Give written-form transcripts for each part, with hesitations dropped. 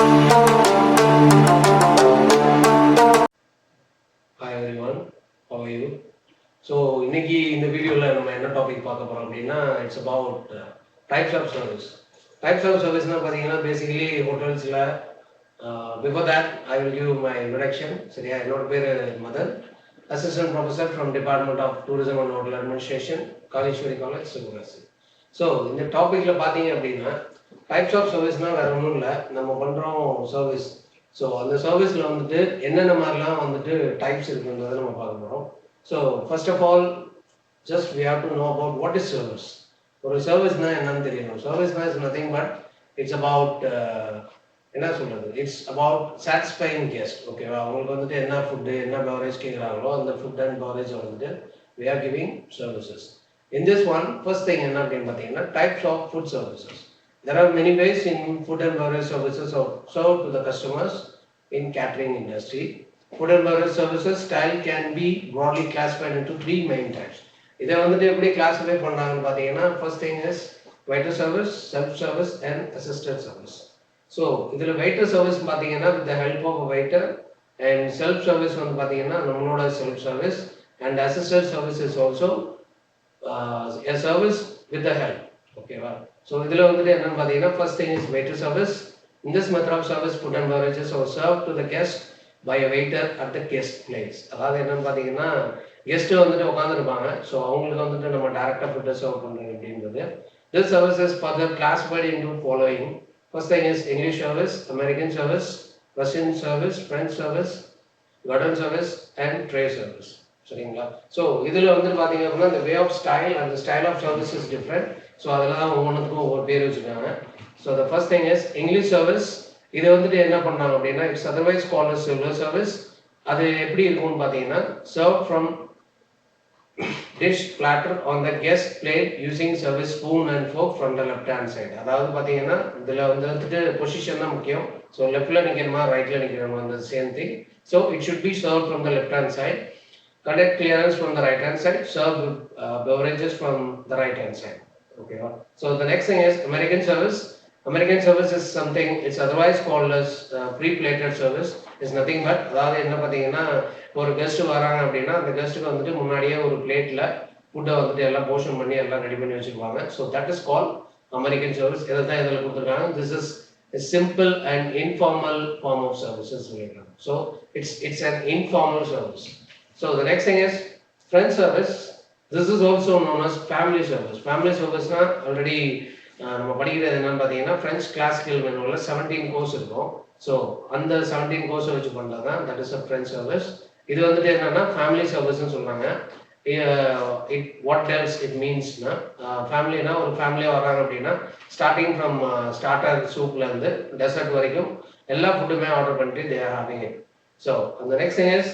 Hi everyone, how are you? So இன்னைக்கு இந்த வீடியோவில் நம்ம என்ன டாபிக் பார்க்க போகிறோம் அப்படின்னா it's about types of service. Types of சர்வீஸ்னால் பார்த்தீங்கன்னா பேசிக்கலி ஹோட்டல்ஸில் before that I will give my introduction. சரியா? என்னோட பேர் Madan, assistant professor from department of tourism and hotel administration, Kaleswari college, Sivakasi. So இந்த டாப்பிக்கில் பார்த்தீங்க அப்படின்னா டைப்ஸ் ஆஃப் சர்வீஸ்னால் வேறு ஒன்றும் இல்லை, நம்ம பண்ணுறோம் சர்வீஸ். ஸோ அந்த சர்வீஸில் வந்துட்டு என்னென்ன மாதிரிலாம் வந்துட்டு டைப்ஸ் இருக்குன்றதை நம்ம பார்க்க போகிறோம். So first of all just we have to know about what is service. ஒரு சர்வீஸ்னால் என்னன்னு தெரியணும். சர்வீஸ்னால் is nothing but it's about என்ன சொல்கிறது, இட்ஸ் அபவுட் சாட்டிஸ்ஃபைங் கெஸ்ட். ஓகேவா? அவங்களுக்கு வந்துட்டு என்ன ஃபுட்டு என்ன பெவரேஜ் கேட்குறாங்களோ அந்த ஃபுட் அண்ட் பெவரேஜ் வந்துட்டு we are giving services. In this one, first thing என்ன அப்படின்னு பார்த்தீங்கன்னா types of food services. There are many ways in food and beverage services are served to the customers in catering industry. Food and beverage services style can be broadly classified into three main types. இதை வந்துட்டு எப்படி classify பண்ணாங்கன்னு பார்த்தீங்கன்னா first thing is waiter service, self service and assisted service. So இதில் waiter service பார்த்தீங்கன்னா with the help of a waiter, and self service வந்து பார்த்தீங்கன்னா நம்மளோட self service, and assisted service is also a service with the help. ஓகேவா? So இதில் வந்துட்டு என்னன்னு பார்த்தீங்கன்னா first thing is waiter service. In this method of service, food and beverages are served to the guest by a waiter at the guest place. அதாவது என்னன்னு பார்த்தீங்கன்னா guest வந்துட்டு உட்காந்துருப்பாங்க. ஸோ அவங்களுக்கு வந்துட்டு நம்ம டேரெக்டாக ஃபுட்டை சர்வ் பண்ணுறது அப்படின்றது. This service is further classified into following. First thing is English service, American service, Russian service, French service, garden service and tray service. சரிங்களா? ஸோ இதில் வந்து பார்த்தீங்க அப்படின்னா இந்த way of style and style of service is different. So அதெல்லாம் தான் ஒவ்வொன்றுக்கும் ஒவ்வொரு பேர் வச்சுருக்காங்க. So the first thing is English service. இதை வந்துட்டு என்ன பண்ணாங்க அப்படின்னா it's otherwise called as silver service. அது எப்படி இருக்கும்னு பார்த்தீங்கன்னா serve from dish platter on the guest plate using service spoon and fork from the left hand side. அதாவது பார்த்தீங்கன்னா இதில் வந்துட்டு பொசிஷன் தான் முக்கியம். ஸோ லெஃப்டில் நிற்கிறமா ரைட்டில் நிற்கிறமா அந்த same thing. So it should be serve from the left hand side. Conduct clearance from the right hand side, serve beverages from the right hand side. Okay. So the next thing is American service. American service is something, it's otherwise called as pre-plated service. It's nothing but அதாவது என்ன பார்த்தீங்கன்னா ஒரு guest வராங்க அப்படின்னா அந்த கெஸ்ட்டுக்கு வந்துட்டு முன்னாடியே ஒரு பிளேட்டில் ஃபுட்டை வந்துட்டு எல்லாம் போர்ஷன் பண்ணி எல்லாம் ரெடி பண்ணி வச்சுக்குவாங்க. So that is call American service. இதை தான் இதில் கொடுத்துருக்காங்க. This is a simple and informal form of services. So it's an informal service. So the next thing is French service. This is also known as family service. Family service na already நம்ம படிக்கிறது என்னன்னு பார்த்தீங்கன்னா French classical மெனுவில் 17 course இருக்கும். So அந்த 17 கோர்ஸை வச்சு பண்ணுறது தான் that is a French service. இது வந்துட்டு என்னன்னா ஃபேமிலி சர்வீஸ்ன்னு சொல்கிறாங்க. வாட் எல்ஸ் இட் மீன்ஸ்னா ஃபேமிலினா ஒரு ஃபேமிலியாக வராங்க அப்படின்னா ஸ்டார்டிங் ஃப்ரம் ஸ்டார்டர் சூப்லேருந்து டெசர்ட் வரைக்கும் எல்லா ஃபுட்டுமே ஆர்டர் பண்ணிட்டு they are having it. So அந்த next thing is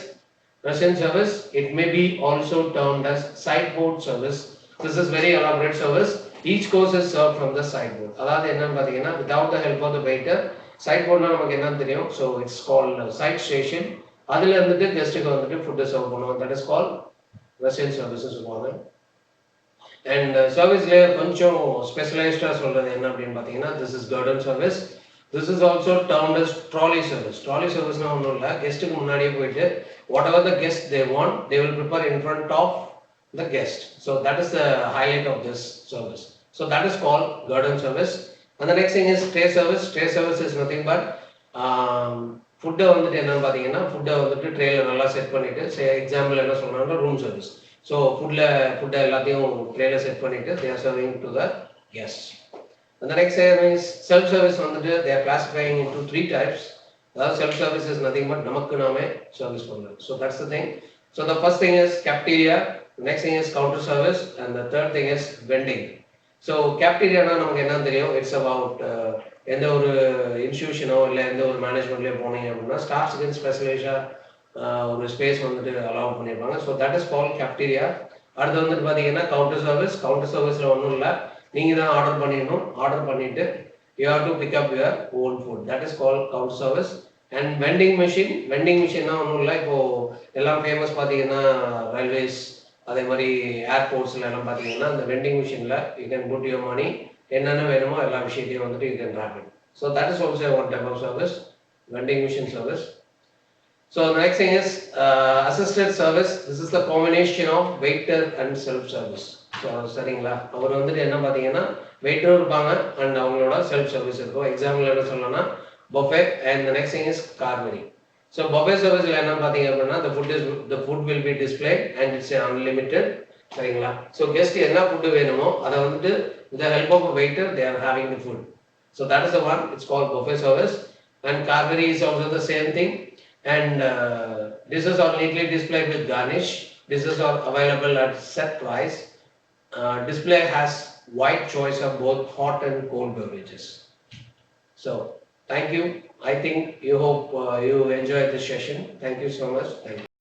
Russian service. It may be also termed as sideboard service. This is very elaborate service. Each course is served from the sideboard. அதாவது என்னன்னு பார்த்தீங்கன்னா without the help of the waiter, sideboardனா நமக்கு என்னன்னு தெரியும். So it's called side station. அதில் இருந்துட்டு கெஸ்ட்டுக்கு வந்துட்டு food serve பண்ணுவோம். That is called Russian services சொல்லுவாங்க. அண்ட் சர்வீஸ்லேயே கொஞ்சம் ஸ்பெஷலைஸ்டாக சொல்கிறது என்ன அப்படின்னு பார்த்தீங்கன்னா this is garden service. This is also termed as trolley service. Trolley service na onnu illa, guestukku munadiye poitu whatever the guest they want they will prepare in front of the guest. So that is the highlight of this service. So that is called garden service. And the next thing is tray service. Tray service is nothing but food வந்துட்டு என்ன பார்த்தீங்கன்னா ஃபுட்டை வந்துட்டு ட்ரேல நல்லா set பண்ணிட்டு example என்ன சொல்றாங்கன்னா room service. So ஃபுட்டை எல்லாத்தையும் ட்ரேல செட் பண்ணிட்டு they are serving to the guests. And the next thing is self-service. They are classifying into three types. Self-service is nothing but namakku naame service pannuradhu. So that's the thing. So the first thing is cafeteria, the next thing is counter service, and the third thing is vending. So cafeteria na namakku enna theriyum, it's about endha oru institution o illa endha oru management la poninga appadina staffs ku specialized oru space allow panniranga. So that is called cafeteria. Adutha vandhu pathina counter service. Counter service la onnum illa, நீங்கள் தான் order பண்ணிடணும். Order பண்ணிவிட்டு you have to pick up your own food. That is call counter service. And vending machine. Vending மிஷின்னா ஒன்றும் இல்லை, இப்போது எல்லாம் famous பார்த்தீங்கன்னா ரயில்வேஸ் அதே மாதிரி ஏர்போர்ட்ஸில் எல்லாம் பார்த்தீங்கன்னா அந்த வெண்டிங் மிஷினில் you can put your money, என்னென்ன வேணுமோ எல்லா விஷயத்தையும் வந்துட்டு you can have it. So that is also one type of service, vending machine service. So the next thing is assisted service. This is the combination of waiter and self service. So சரிங்களா, அவர் வந்துட்டு என்ன பார்த்தீங்கன்னா வெயிட்டரும் இருப்பாங்க and அவங்களோட self service இருக்கும். Example என்ன சொல்லணும்னா buffet and the next thing is carvery. So buffet சர்வீஸில் என்ன பார்த்தீங்க அப்படின்னா the food will be displayed and it's unlimited. சரிங்களா. ஸோ கெஸ்ட் என்ன ஃபுட்டு வேணுமோ அதை வந்துட்டு with the help of a waiter they are having the food. So that is the one, it's called buffet service. And carvery is also the same thing. And dishes are neatly displayed with garnish. Dishes are available at set price. Display has wide choice of both hot and cold beverages. So thank you. I think you hope you enjoyed this session. Thank you so much. Thank you.